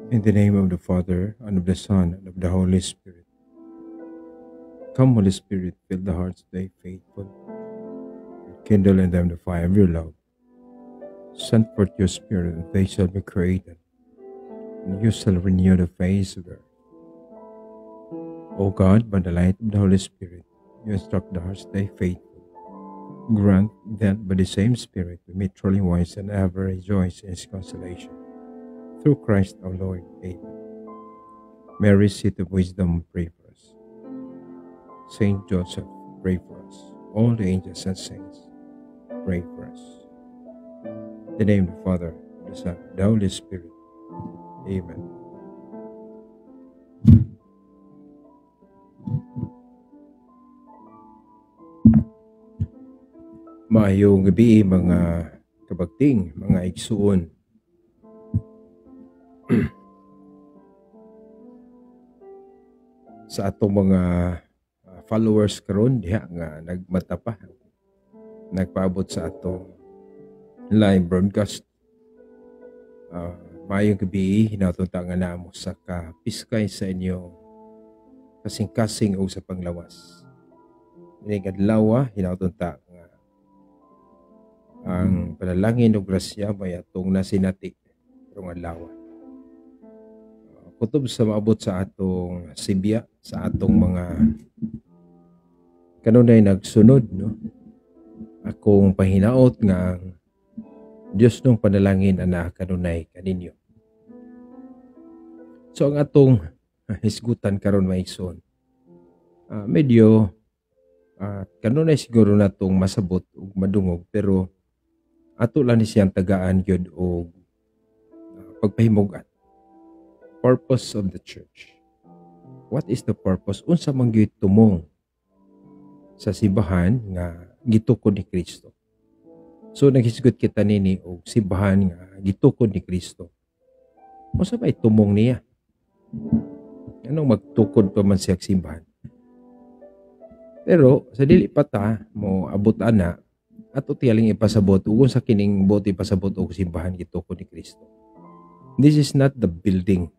In the name of the Father, and of the Son, and of the Holy Spirit. Come, Holy Spirit, fill the hearts of thy faithful, and kindle in them the fire of your love. Send forth your Spirit, and they shall be created, and you shall renew the face of the earth. O God, by the light of the Holy Spirit, you instruct the hearts of thy faithful. Grant that by the same Spirit we may truly wise and ever rejoice in his consolation. Through Christ our Lord. Amen. Mary, seat of wisdom, pray for us. Saint Joseph, pray for us. All the angels and saints, pray for us. In the name of the Father, the Son, and the Holy Spirit. Amen. Maayong gabi mga kabagting, mga igsuon. Sa atong mga followers karon diha nga nagmatapa, nagpaabot sa atong live broadcast. Maayong gabi, hinatunta nga namo sa kapiskay sa inyo kasing-kasing o sa panglawas. Ini adlaw hinatunta nga ang panalangin o grasya may atong nasinati karong adlaw. Kutob sa maabot sa atong Sibya, sa atong mga kanunay nagsunod, no? Akong pahinaot nga ang Diyos nung panalangin ana kanunay kaninyo. So ang atong hisgutan karon maigsoon, medyo kanunay siguro natong masabot ug madungog, pero ato lang ni siyang tagaan gyud og pagpahimugan. Purpose of the church. What is the purpose? Unsa man gyud tumong sa simbahan nga gitukod ni Kristo. So naghisgot kita nini og simbahan nga gitukod ni Kristo. Unsa may tumong niya? Anong magtukod pa man siya simbahan? Pero sa dili pa ta mo abot ana ato tiyaling ipasabot ug sa kining buot ipasabot og simbahan gitukod ni Kristo. This is not the building,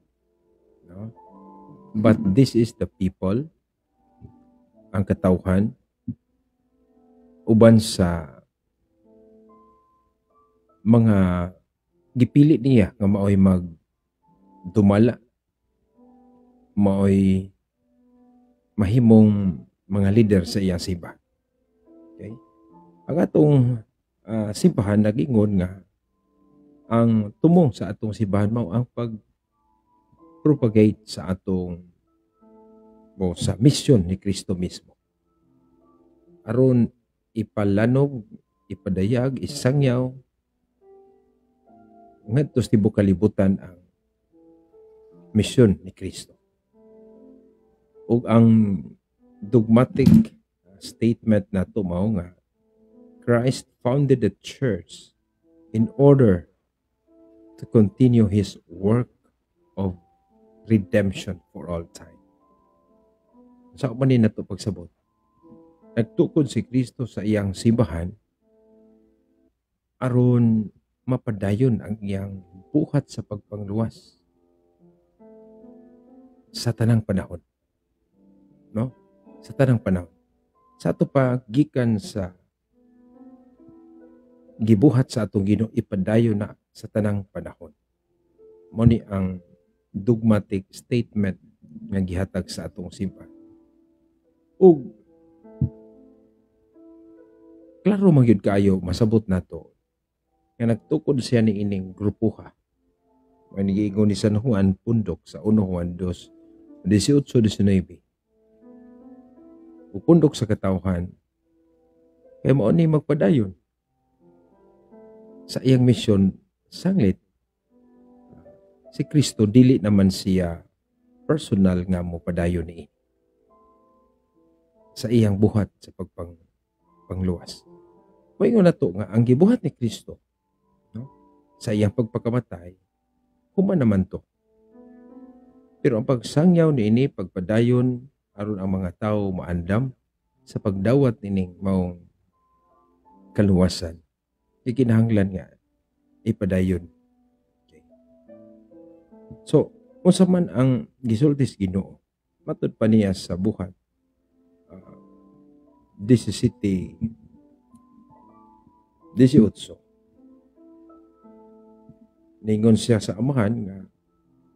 no? But this is the people, ang katawhan uban sa mga gipili niya nga maoy magdumala, maoy mahimong mga leader sa iyang simbahan. Okay? Ang atong simbahan nagingon nga ang tumong sa atong simbahan mao ang pag-propagate sa atong sa mission ni Kristo mismo. Aron ipalanog, ipadayag, isangyaw ngadto sa tibuok kalibutan ang mission ni Kristo. Ug ang dogmatic statement nato mao nga Christ founded the church in order to continue his work of redemption for all time. Sa manin nato pagsabot, nagtukod si Kristo sa iyang simbahan aron mapadayon ang iyang buhat sa pagpangluwas sa tanang panahon. No? Sa tanang panahon. Sa ato pa gikan sa gibuhat sa atong Ginoo ipadayon na sa tanang panahon. Mao ni ang dogmatic statement nga gihatag sa atong simbahan. Ug klaro man gyud kaayo masabot nato nga nagtukod siya ni ining grupuha. May nigiingon ni San Juan Pundok sa 1 Juan 2, 18-19. Pundok sa katawhan kay mao ni magpadayon sa iyang misyon. Sanglit si Kristo dili naman siya personal nga mo padayon ni sa iyang buhat sa pangluwas. Moingon nato nga ang gibuhat ni Kristo, no, sa iyang pagpakamatay human naman to. Pero ang pagsangyaw niini pagpadayon aron ang mga tao maandam sa pagdawat ining maong kaluwasan, ikinahanglan nga ipadayon. Okay. So Unsa man ang gisulti sa Ginoo, matud pa niya sa buhat 17:18. Ningon siya sa amahan nga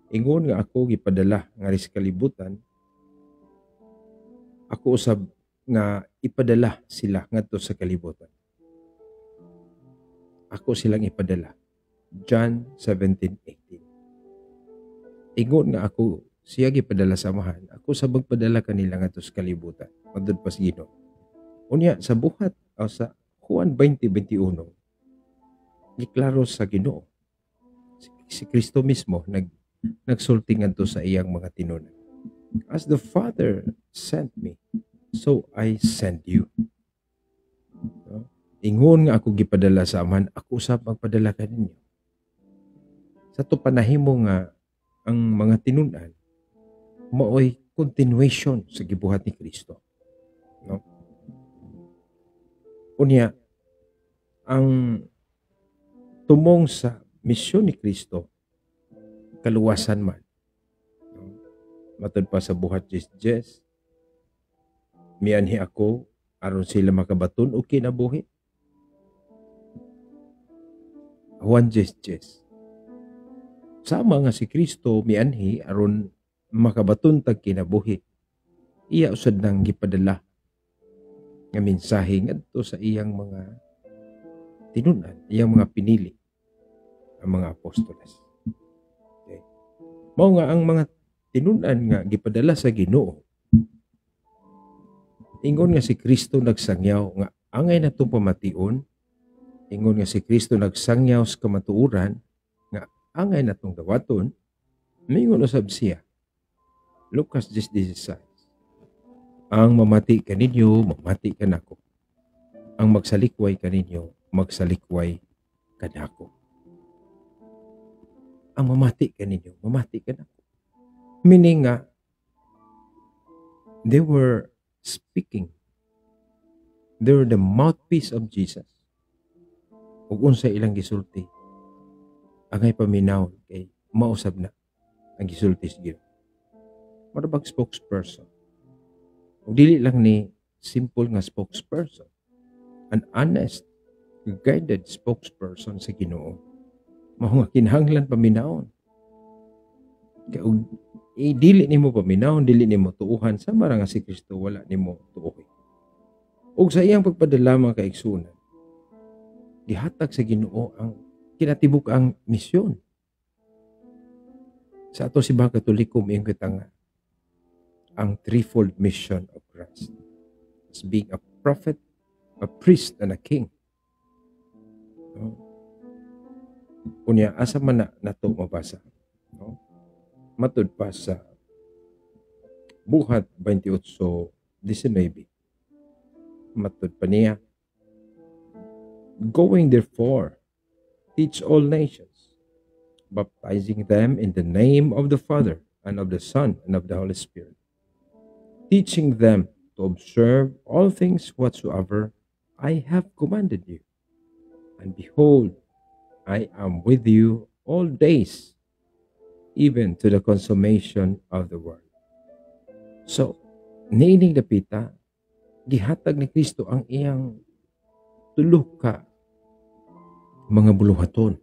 ingon nga ako gipadala nga ris kalibutan, ako usab nga ipadala sila ngadto sa kalibutan. Ako silang ipadala. John 17:18. Ingon nga ako siya gipadala sa amahan, ako sa magpadala kanila ngadto sa kalibutan. Madud pa si Ginoo. Unya sa buhat o sa Juan 20:21 giklaro sa Ginoo si Kristo mismo nagsulti ngadto sa iyang mga tinunan. As the Father sent me, so I send you. No? Ingon nga ako gipadala sa amahan, ako usab magpadala kaninyo. Sa to panahimo nga ang mga tinunan maoy continuation sa gibuhat ni Kristo. No? Unya ang tumong sa misyon ni Kristo kaluwasan man. No? Matud pa sa buhat Jes, mianhi ako aron sila makabaton o kinabuhi. Juan Jes. Sama nga si Kristo mianhi aron makabaton tag kinabuhi. Iya usad nang gipadala nga mensahe ngadto sa iyang mga tinunan, iyang mga pinili, ang mga apostoles. Okay. Mao nga ang mga tinunan nga gipadala sa Ginoo. Ingon nga si Kristo nagsangyaw nga angay natong pamation. Ingon nga si Kristo nagsangyaw sa kamatuoran nga angay natong dawaton. Mingon usab siya. Lucas 10:16. Ang mamati kaninyo, mamati kanako. Ang magsalikway kaninyo, magsalikway kanako. Ang mamati kaninyo, mamati kanako. Meaning nga, they were speaking. They were the mouthpiece of Jesus. Ug unsa ilang gisulti, angay paminaw kay mausab na ang gisulti sa Ginoo. Marabag spokesperson. Ug dili lang ni simple nga spokesperson. An honest, guided spokesperson sa Ginoo. Mao nga kinahanglan paminawon. Kay dili nimo paminawon, dili nimo tuuhan sa nga si Kristo wala nimo tuohi. Ug sa iyang pagpadala mga kaigsunan, gihatag sa Ginoo ang kinatibuk ang misyon. Sa ato si mga Katoliko miingon kita nga ang threefold mission of Christ as being a prophet, a priest, and a king. No? Unya, asa man na nato mabasa. No? Matud pa sa buhat 28:19. Matud pa niya, going therefore, teach all nations, baptizing them in the name of the Father, and of the Son, and of the Holy Spirit, teaching them to observe all things whatsoever I have commanded you. And behold, I am with you all days, even to the consummation of the world. So, niining dapita, gihatag ni Kristo ang iyang tulo ka mga buluhaton.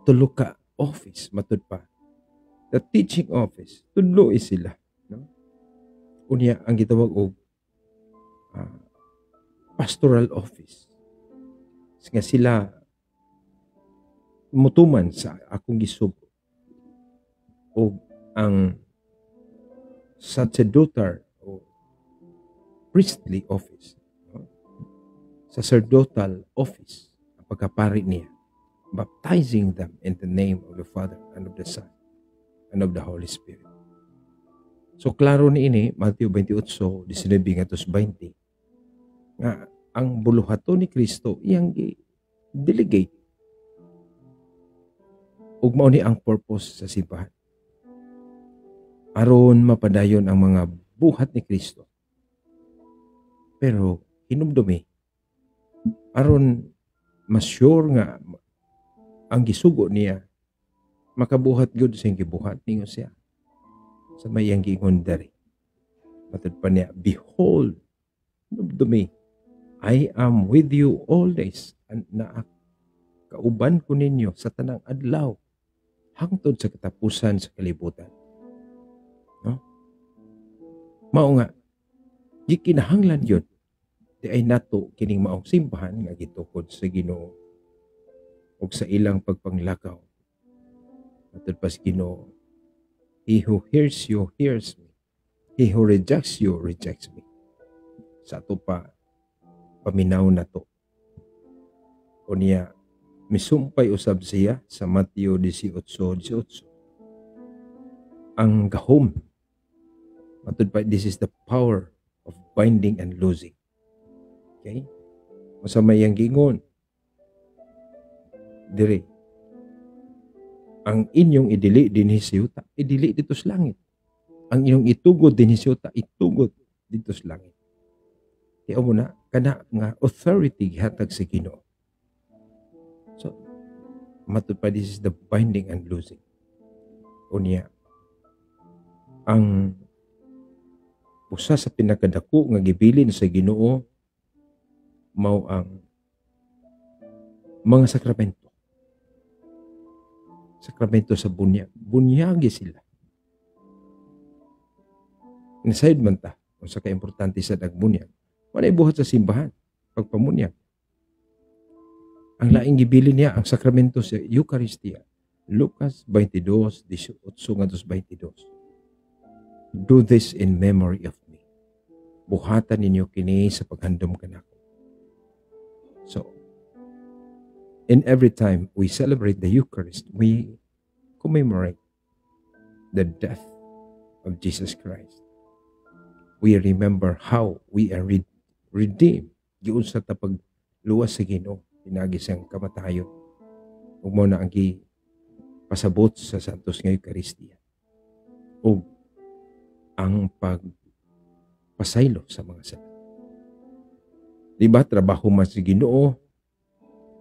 Tulo ka office, matud pa. The teaching office, tulo is sila. No? Unya ang gitawag og pastoral office. Nga sila mutuman sa akong gisugo. O ang sacerdotal o priestly office. No? Sacerdotal office, ang pagkapari niya. Baptizing them in the name of the Father and of the Son and of the Holy Spirit. So, klaro ni ini, Matthew 28:19-20, nga ang buluhaton ni Kristo, iyang delegate. Ug mao ni ang purpose sa simbahan. Aron mapadayon ang mga buhat ni Kristo. Pero, hinumdumi, aron mas sure nga ang gisugo niya makabuhat gyud sing gibuhat ninyo siya sa mayang giingon diri. Matod pa niya, behold, to me, I am with you all days, na kauban ko ninyo sa tanang adlaw hangtod sa katapusan sa kalibutan. No? Mao nga, gikinahanglan yun, di ay nato kining maong simbahan nga gitukod sa Ginoo ug sa ilang pagpanglakaw. Matod pa sa Ginoo, he who hears you hears me, he who rejects you rejects me. Sa ato pa paminaw na to. O niya, misumpay usab siya sa Mateo 18:18. Ang gahom, matod pa, this is the power of binding and losing. Okay? O sa mayang gingon, dire, ang inyong idili din hisiyuta, idili dito sa langit. Ang inyong itugod din hisiyuta, itugod dito sa langit. Kaya mo na, kana nga authority hatag sa Ginoo. So, matod pa, this is the binding and losing. O niya, ang usa sa pinakadako nga gibilin sa Ginoo mao ang mga sakramento. Sakramento sa bunyag. Bunyagi sila. Nasayod man ta, kung sa kaimportante sa dagbunyag, wala buhat sa simbahan, pagpamunyag. Ang laing gibilin niya, ang sakramento sa Eucharistia, Lucas 22:18-22. Do this in memory of me. Buhatan ninyo kini sa paghandom kanako. So, and every time we celebrate the Eucharist, we commemorate the death of Jesus Christ. We remember how we are redeemed. Giun sa tapag luwas sa Ginoo, pinagi siyang kamatayon. Ug mao na ang pasabot sa santos nga Eucharistia. Ug ang pagpasaylo sa mga sala. Diba, trabaho man sa Ginoo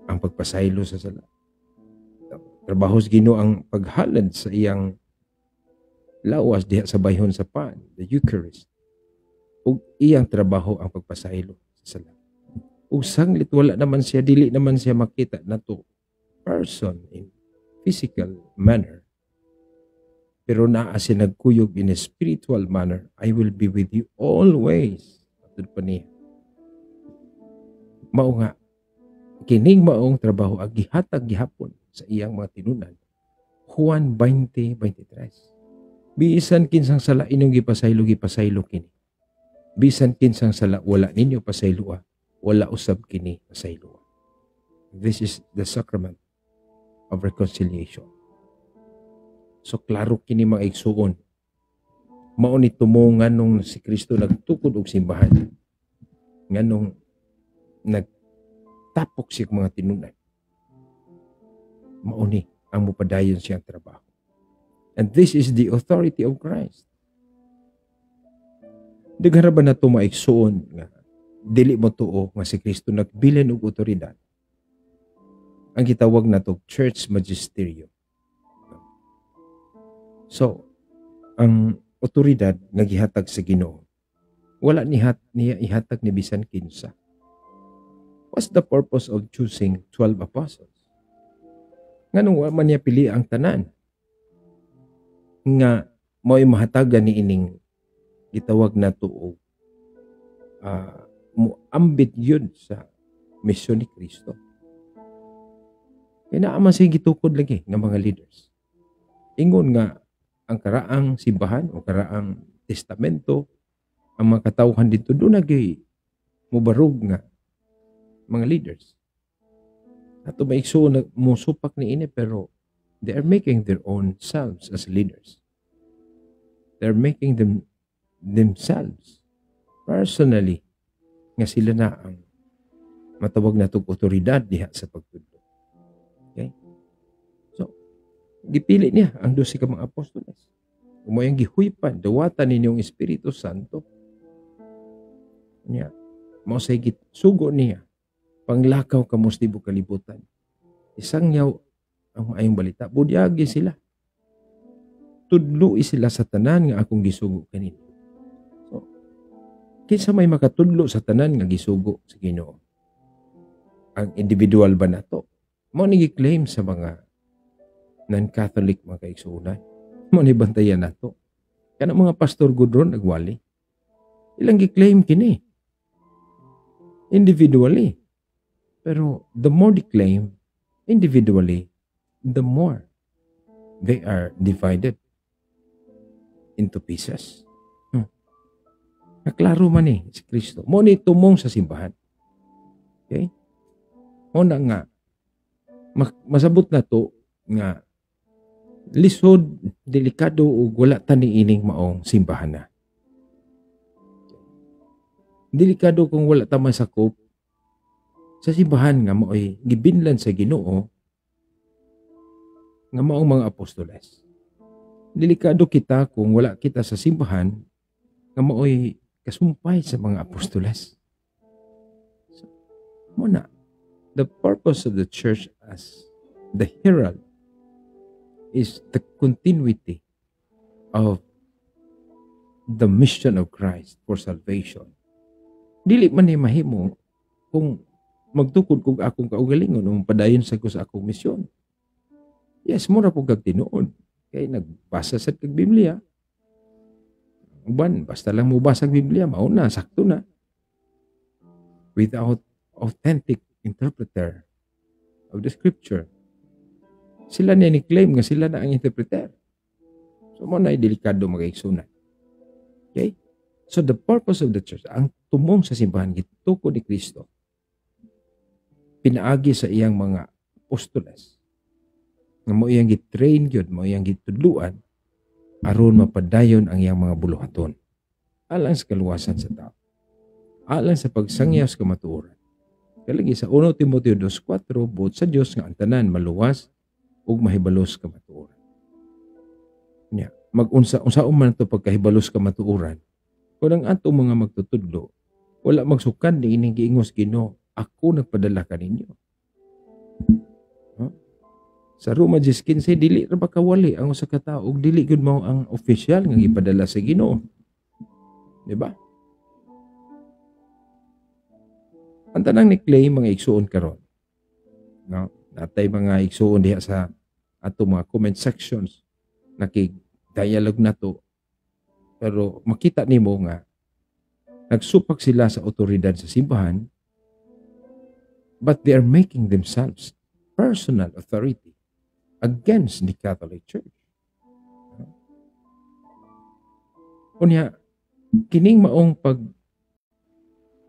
ang pagpasaylo sa sala. Trabaho sa Ginoo ang paghalad sa iyang lawas diha sa bayhon sa pan, the Eucharist. Ug iyang trabaho ang pagpasaylo sa sala. Ug sanglit wala naman siya, dili naman siya makita nato person in physical manner. Pero naa siya nagkuyog in a spiritual manner. I will be with you always. Matod pa niya. Mao nga, kining maong trabaho ang gihatag gihapon sa iyang mga tinunan. Juan 20:23. Bisan kinsang sala inyong gipasaylo kini. Bisan kinsang sala wala ninyo pasaylua, wala usab kini pasaylua. This is the sacrament of reconciliation. So klaro kini mga igsuon. Mao ni tumongan nung si Kristo nagtukod og simbahan. Nganong nagtapok siya mga tinunan. Mao ni ang mupadayon siyang trabaho. And this is the authority of Christ. Daghara ba na ito maigsuon nga dili mo tuo nga si Kristo nagbilin og otoridad. Ang gitawag na to church magisterium. So, ang otoridad nga gihatag sa Ginoo, wala niya ihatag ni bisan kinsa. What's the purpose of choosing 12 apostles? Nganong wa man niya pili ang tanan? Nga mao'y mahatagan ni ining gitawag na to muambit yun sa misyon ni Kristo. Kaya naaman siya gitukod lagi ng mga leaders. Ingon nga ang karaang simbahan o karaang testamento, ang mga katawhan dito, doon nagay mubarog nga mga leaders. Ato maikso na musupak ni ini, pero they are making their own selves as leaders. They're making themselves personally nga sila na ang matawag na itong otoridad diha sa pagtudlo. Okay? So, gipili niya ang 12 ka mga apostoles. Umayang gihuypan, dawatan ninyong Espiritu Santo. Niya, mao say sugo niya, panglakaw kamos tibuok kalibutan. Isang yaw ang maayong balita, budyagi sila. tudlo sila sa tanan nga akong gisugo kanino. So, kinsa may makatudlo sa tanan nga gisugo sa Ginoo? Ang individual ba nato? Mao ni gi-claim sa mga non-Catholic mga kaigsuonan. Mao ni bantayan nato. Kana mga pastor gudron nagwali. Ilang gi-claim kini individually. Pero the more they claim individually, the more they are divided into pieces. Naklaro man si Kristo. Mo ni tumong sa simbahan. Okay? Mo na nga masabot na to nga lisod, delikado o wala tani ining maong simbahan na. Delikado kung wala ta masakop sa simbahan nga mao'y gibinlan sa Ginoo nga maong mga apostoles. Delikado kita kung wala kita sa simbahan nga mao'y kasumpay sa mga apostoles. So, muna, the purpose of the church as the herald is the continuity of the mission of Christ for salvation. Dili man ni mahimo kung magtukod kog akong kaugalingon o padayon sa ko sa akong misyon. Yes, mura po kag tinuod. Kay nagbasa sa kag Biblia. Uban, basta lang mo basag Biblia, mao na, sakto na. Without authentic interpreter of the scripture. Sila niya ni-claim nga sila na ang interpreter. So, mo na delikado mag-igsunan. Okay? So, the purpose of the church, ang tumong sa simbahan, gitukod ni Kristo, pinaagi sa iyang mga apostoles, nga mo iyang gitrain yun, mo iyang gitudluan, aron mapadayon ang iyang mga buluhaton. Alang sa kaluwasan sa tao. Alang sa pagsangyaw sa kamatuoran. Kalagi sa 1 Timoteo 2:4, buot sa Dios nga ang tanan maluwas ug mahibalos kamatuoran. Nya, mag-unsa man to pagkahibalos kamatuoran. Kung ang atong mga magtutudlo, wala magsukan ni ining giingos Ginoo, ako nagpadala kaninyo. Sa Roma 10:15, dili ra ba kawali ang usa ka tawo ug dili gud mao ang opisyal nga gipadala sa Ginoo. Di ba? Ang tanang ni claim mga igsuon karon. No? Natay mga igsuon diha sa ato mga comment sections nakig-dialogue na to. Pero makita nimo nga nagsupak sila sa otoridad sa simbahan, but they are making themselves personal authority against the Catholic Church. Unya, kining maong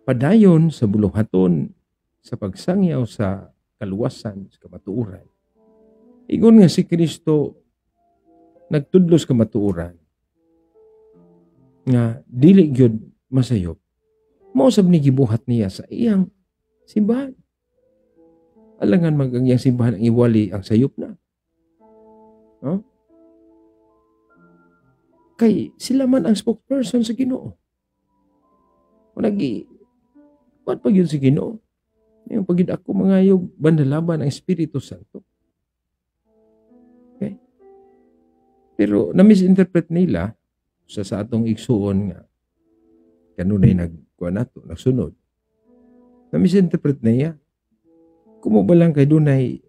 pagpadayon sa buluhaton sa pagsangyaw sa kaluwasan, sa kamatuoran. Ingon nga si Kristo nagtudlos kamatuoran nga dili gyud masayop. Mao sab ni gibuhat niya sa iyang simbahan. Alangan ang iyang simbahan ang iwali ang sayop na. Huh? Kay sila man ang spokesperson sa Ginoo. Kung kuwan pa yun si Ginoo. Yung pagid ako mangayog bandalaban ang Espiritu Santo. Okay? Pero na-misinterpret nila sa atong igsuon nga kanunay nagkuan nato, nagsunod. Na-misinterpret niya. Kumuba lang kay dunay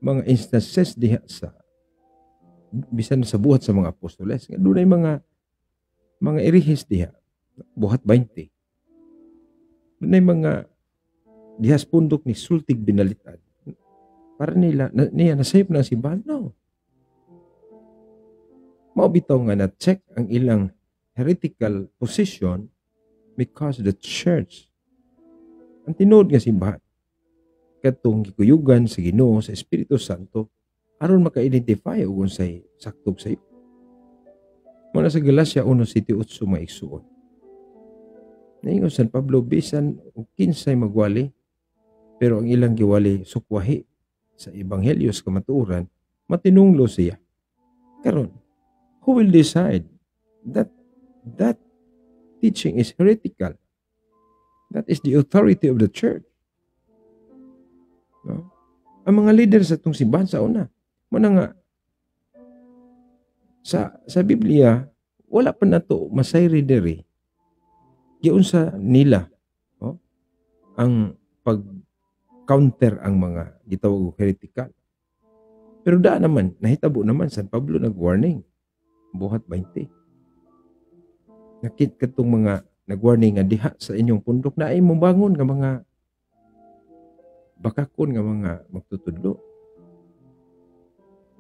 mga instances diha sa bisan sa buhat sa mga apostoles. Dunay mga irihis diha, buhat 20. Dunay mga dihas pundok ni sultig binalitad. Para niya nasayop na si simbahan. No. Maubitaw nga na-check ang ilang heretical position because the church ang tinuod nga simbahan katong gikuyugan sa Ginoo sa Espiritu Santo aron maka-identify og unsay saktog sayo. Muna sa Galacia 1:7 mga igsuon. Naingon San Pablo bisan og kinsay magwali pero ang ilang giwali sukwahi sa ebanghelyo sa kamatuoran matinunglo siya. Karon, who will decide that teaching is heretical? That is the authority of the church. No? Ang mga leader sa itong simbahan sa una, muna nga, Sa Biblia, wala pa nato masayri diri. Giun sa nila, no? Ang pag-counter ang mga gitawag og heretical. Pero naman, nahitabo naman San Pablo nag-warning. Buhat 20. Nakit katong mga nag-warning nga diha sa inyong pundok na ay mobangon nga mga bakakon nga mga magtutudlo.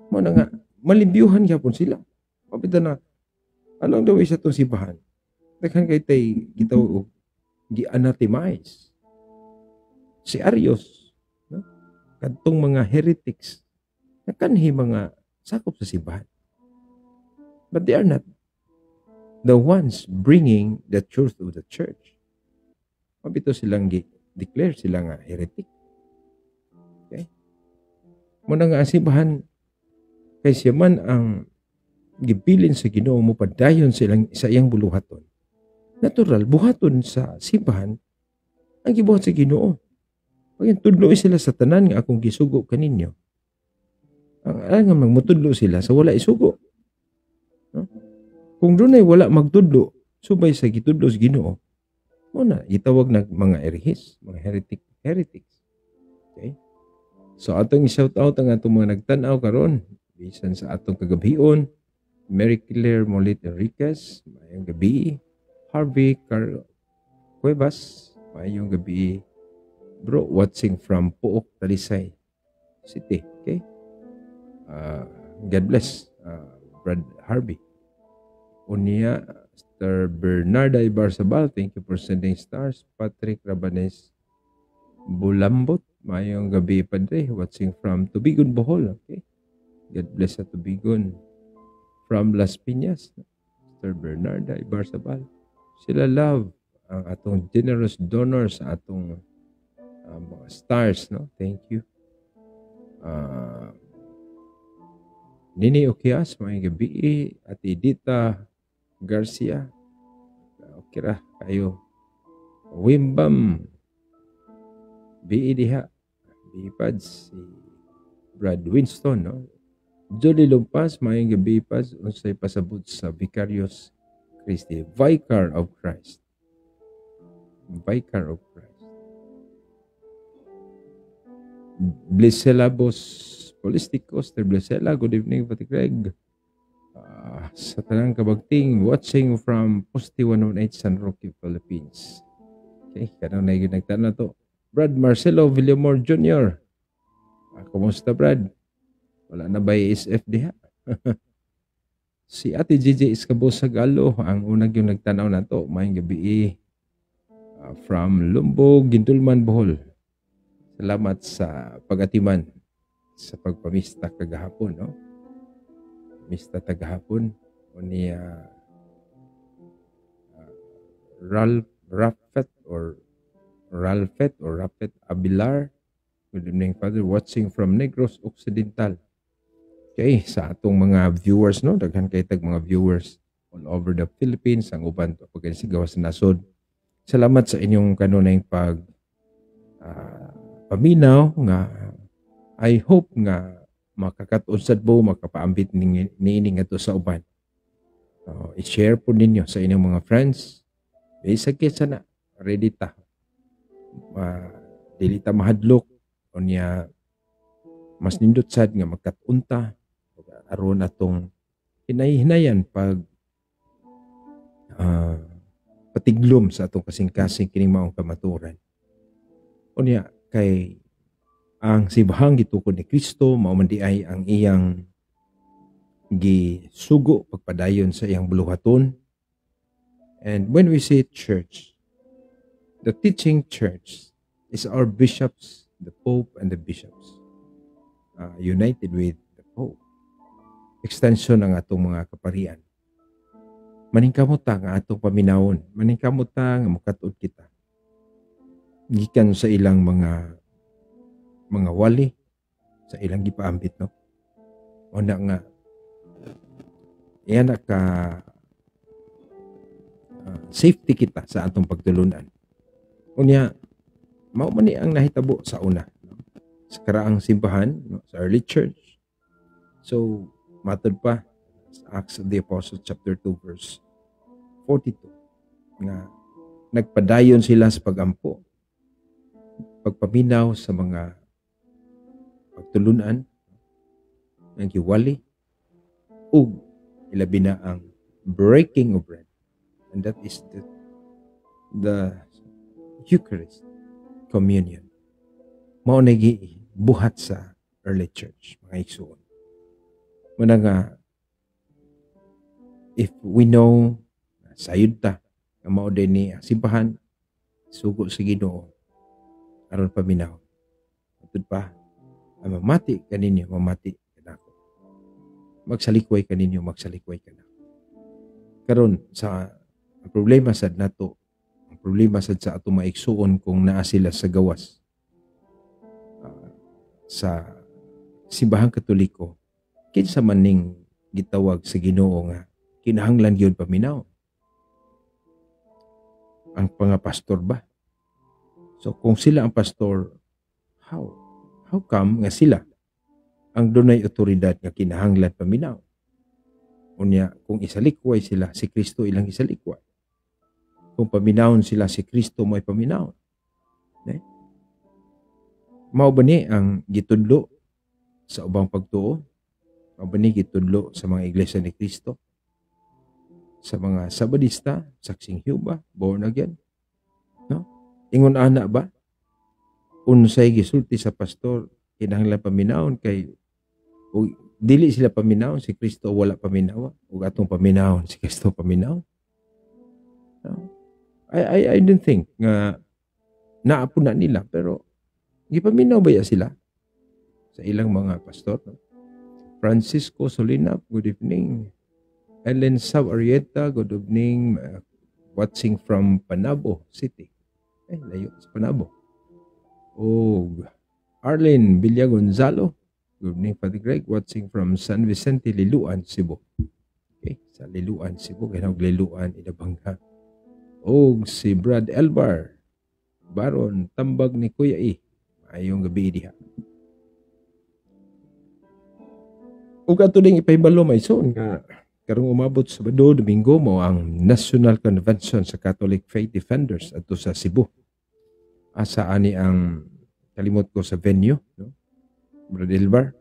Mo na nga malibyuhan gyapon sila. Mabita na along the way sa itong simbahan. Daghan kay tay gitawag og gi-anathemize. Si Arius, no? Kadtong mga heretics nakanhi mga sakop sa simbahan. But they are not the ones bringing the truth of the church. Mabito silang declare sila nga heretic. Okay? Muna nga ang simbahan kay siya man ang gibilin sa Ginoo mo padayon sa iyang buluhaton. Natural, buhaton sa simbahan ang gibuhat sa Ginoo. Pag tudlo sila sa tanan nga akong gisugo kaninyo. Ang nga magmutudlo sila sa wala isugo. No? Kung doon ay wala magtudlo, subay sa gitudlo sa Ginoo, muna itawag na mga erehis, mga heretics. Okay? So atong i-shout out ang atong mga nagtanaw karon bisan sa atong kagabion, Mary Claire Molit Enriquez, mayong gabi, Harvey Cuevas, mayong gabi, bro, watching from Puok, Talisay City. Okay? God bless, Brad Harvey. Unia, Star Bernarda Ibarzabal, thank you for sending stars. Patrick Rabanes Bulambot, mayong gabi, Padre, watching from Tubigon, Bohol. Okay? God bless sa Tubigon. From Las Piñas, Star Bernarda Ibarzabal. Sila love ang atong generous donors sa atong mga stars, no? Thank you. Nini Okias, mayong gabi, at Edita Garcia. Okay ra kayo. Wimbam diha. Bipads si Brad Winston, no? Jolly Lumpas, mayong gabi pas unsay pasabot sa Vicarious Christi, Vicar of Christ. Vicar of Christ. Bliselabos Polisticos, Blesela, good evening, Pati Greg. Sa tanang kabagting, watching from Poste 118 San Roque, Philippines. Okay, kanang na yung nagtanong to. Brad Marcelo Villamor Jr. Kumusta, Brad? Wala na ba ISF diha? Si Ate Gigi Iscabos Sagalo, ang unang yung nagtanaw na to. Mayong gabi from Lumbog, Gindulman, Bohol. Salamat sa pag-atiman sa pagpamista kagahapon, no? Mista tagahapon o ni Ralphet Abilar. Good evening, Father, watching from Negros Occidental. Okay, sa atong mga viewers, no? Daghan kay tag mga viewers all over the Philippines, ang uban pagkasigaw sa nasod. Salamat sa inyong kanunayng paminaw nga I hope nga makakatunsad mo, makapaambit niining ato sa uban. I-share po ninyo sa inyong mga friends. Bisagkit sana, ready ta. Dili ta mahadlok o niya mas nindot sad nga magkatunta aron atong hinay-hinayan pag patiglom sa atong kasing-kasing kining maong kamaturan. O niya kay ang simbahan gitukod ni Kristo mao man di ay ang iyang gisugo pagpadayon sa iyang buluhaton. And when we say church, the teaching church is our bishops, the Pope and the bishops, united with the Pope. Extension ng atong mga kaparian. Maningkamot ta nga atong paminawon, maningkamot ta nga mukat-od kita. Gikan sa ilang mga wali, sa ilang gipaambit, no? O na nga, iyan ka safety kita sa atong pagtulunan. Unya, mao man ni ang nahitabo sa una, no? Sa karaang simbahan, no? Sa early church. So, matod pa, Acts of the Apostles chapter 2 verse 42 nga nagpadayon sila sa pagampo, pagpaminaw sa mga pagtulunan ng giwali ug ilabi na ang breaking of bread, and that is the Eucharist, communion. Mao na buhat sa early church, mga igsoon. Muna nga, if we know sayud ta nga mao din ni simbahan sugo sa Ginoo aron paminaw, matud pa ang mamati kaninyo, mamati kanako, magsalikway kaninyo, magsalikway kanako. Karon sa ang problema sad nato, ang problema sad sa ato maigsuon kung naa sila sa gawas sa simbahang Katoliko, kinsa man ning gitawag sa Ginoo nga kinahanglan gyud paminaw. Ang pastor ba? So kung sila ang pastor, how come nga sila ang dunay otoridad nga kinahanglan paminaw? Unya, kung isalikway sila, si Kristo ilang isalikway. Kung paminawon sila, si Kristo mo'y paminawon. Mao ba ni ang gitudlo sa ubang pagtuo? Mao ba ni gitudlo sa mga iglesia ni Kristo? Sa mga Sabadista, Saksing Jehova, born again? No? Ingon ana ba? Unsay gisulti sa pastor, kinahanglan paminawon kay o dili sila paminawon, si Kristo wala paminawa, ug atong paminawon si Kristo paminaw. No? I don't think nga naapo na nila, pero gipaminaw ba ya sila sa ilang mga pastor? No? Francisco Solinap, good evening. Ellen Saw Arieta, good evening. Watching from Panabo City. Layo sa Panabo. Arlene Villa Gonzalo, good evening, Father Greg. Watching from San Vicente, Liluan, Cebu. Okay, sa Liluan, Cebu. Ganang Liluan, Inabangga. Si Brad Elbar, Baron, tambag ni Kuya E. Ayong gabi diha. Ug ato ding ipahibalo may son nga karong umabot sa Sabado, Domingo mo ang National Convention sa Catholic Faith Defenders adto sa Cebu. Asa ani ang kalimot ko sa venue, no? Brad Elbar.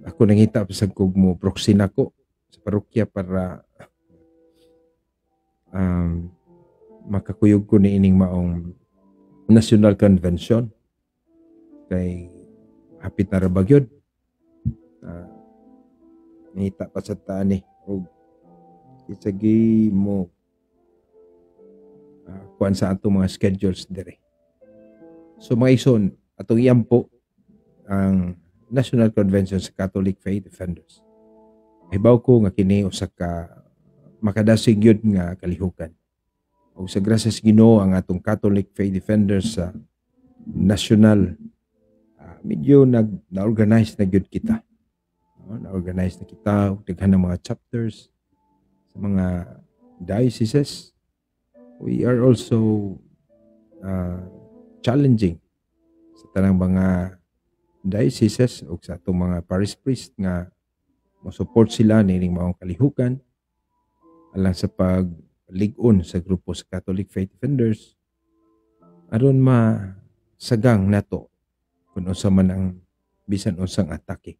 Ako nangita sa kog mo proxy nako sa parokya para makakuyog ko ni ining maong National Convention kay hapit na rabagyod. Nita pa sa tani o isagi mo kuan sa ato mga schedules dire. So mga ison, atong iyampo ang National Convention sa Catholic Faith Defenders. Hibaw ko nga kini usa ka makadasig yun nga kalihukan. O sa grasya sa Ginoo ang atong Catholic Faith Defenders sa national medyo na-organize na gyud kita. Na-organize na kita, daghan ng mga chapters sa mga dioceses. We are also challenging sa tanang mga dioceses o sa atong mga parish priest nga mo-support sila nining maong kalihukan alang sa pag-lig-on sa grupo sa Catholic Faith Defenders aron masagang nato kung unsa man ang bisan unsang atake.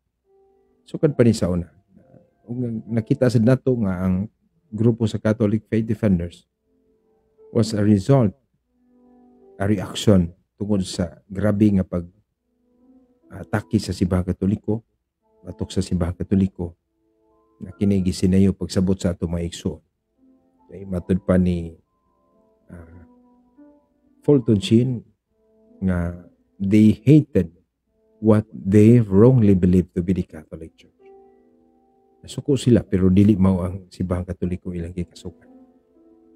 So kad pa ni sa una, nakita sa nato nga ang grupo sa Catholic Faith Defenders was a result, a reaction tungod sa grabe nga pag-atake sa simbahang Katoliko, batok sa simbahang Katoliko, na kini gisinayo pagsabot sa ato mga igsoon. Kay matud pa ni Fulton Sheen nga they hated what they wrongly believed to be the Catholic Church. Nasuko sila pero dili mao ang simbahang Katoliko ilang gikasukan.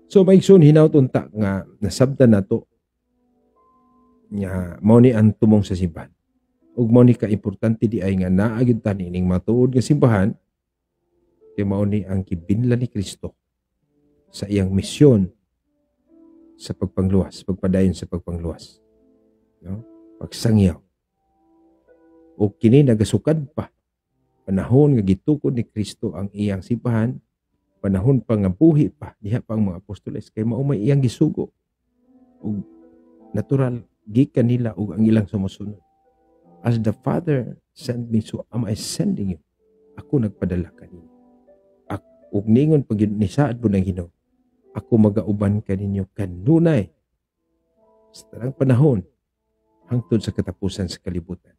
So maigsoon hinawton ta nga nasabtan nato nga mao ni ang tumong sa simbahan. Ug mao ni ka importante di ay nga naa gyud ta nining matuod nga simbahan kay mao ni ang gibinlan ni Kristo sa iyang misyon sa pagpangluwas, pagpadayon sa pagpangluwas. No? Pagsangyaw. O kini nagasukad pa Panahon nga gitukod ni Kristo ang iyang simbahan, panahon pa nga buhi pa diha pa ang mga apostoles kay mao may iyang gisugo. Ug natural gikan nila ug ang ilang sumusunod. As the Father sent me, so am I sending you. Ako nagpadala kaninyo. Ug ningon pag ni saad po ng Ginoo, ako magauban kaninyo kanunay sa tanang panahon hangtod sa katapusan sa kalibutan.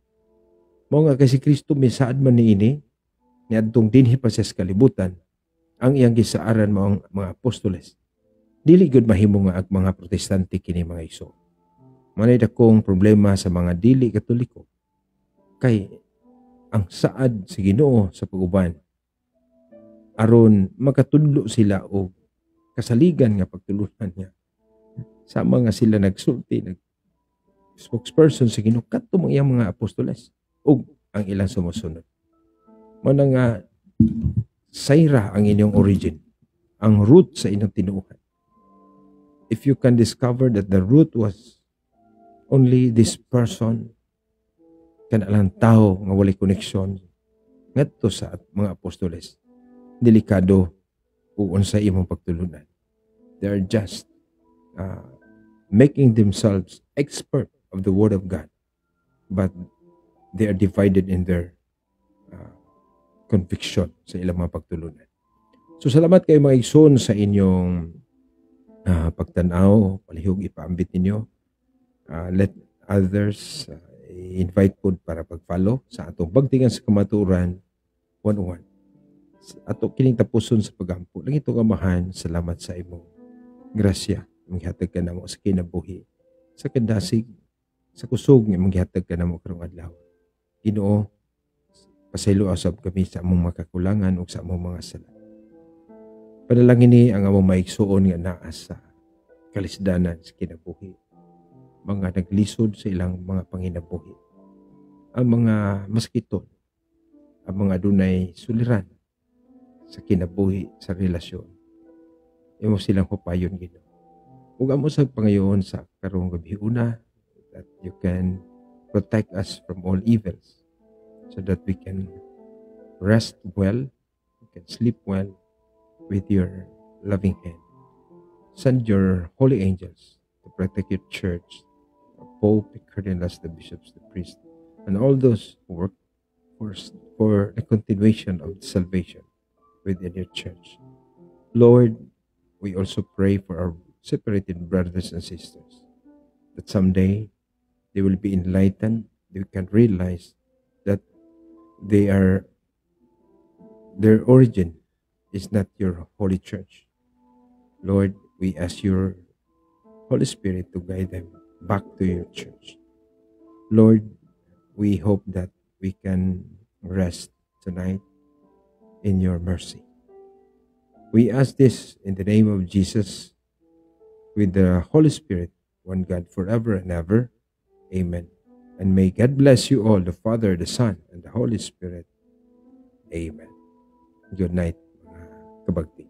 Mao nga kay si Kristo misaad man niini niadtong dinhi pa sa kalibutan, ang iyang gisaaran mao ang mga apostoles. Dili gud mahimo nga ang mga protestante kini mga igsoon. Manay dakong problema sa mga dili katoliko kay ang saad sa Ginoo sa pag-uban aron makatudlo sila og kasaligan nga pagtulunan niya. Sama nga sila nagsulti, spokesperson sa Ginoo kadto mga iyang mga apostoles ug ang ilang sumusunod. Mao nga sayra ang inyong origin, ang root sa inyong tinuuhan. If you can discover that the root was only this person, kana lang tao nga walay koneksyon ngadto sa mga apostoles, delikado kung unsa imong pagtulunan. They are just making themselves expert of the Word of God, but they are divided in their conviction sa ilang mga pagtulunan. So salamat kayo mga igsoon sa inyong pagtanaw, palihog ipaambit ninyo. Let others invite po para pag-follow sa atong pagtingan sa kamaturan 101. Ato kining tapuson sa pagampo. Lang ito kamahan, salamat sa imong grasya. Manghihatag ka namo sa kinabuhi, sa kadasig, sa kusog nga manghihatag ka namo karong adlaw. Ginoo, pasaylo asab kami sa among makakulangan ug sa among mga sala. Panalangin ni ang among maigsuon nga naa sa kalisdanan sa kinabuhi. Mga naglisod sa ilang mga panginabuhi. Ang mga maskiton, ang mga dunay suliran sa kinabuhi sa relasyon. Imo silang hupayon Ginoo. Ug amo sa pangayoon sa karong gabi una that you can protect us from all evils so that we can rest well, we can sleep well with your loving hand. Send your holy angels to protect your church, the Pope, the cardinals, the bishops, the priests, and all those who work for the continuation of salvation within your church. Lord, we also pray for our separated brothers and sisters, that someday they will be enlightened, they can realize that their origin is not your holy church. Lord, we ask your Holy Spirit to guide them back to your church. Lord, we hope that we can rest tonight in your mercy. We ask this in the name of Jesus, with the Holy Spirit, one God forever and ever. Amen. And may God bless you all, the Father, the Son, and the Holy Spirit. Amen. Good night, mga kabagti.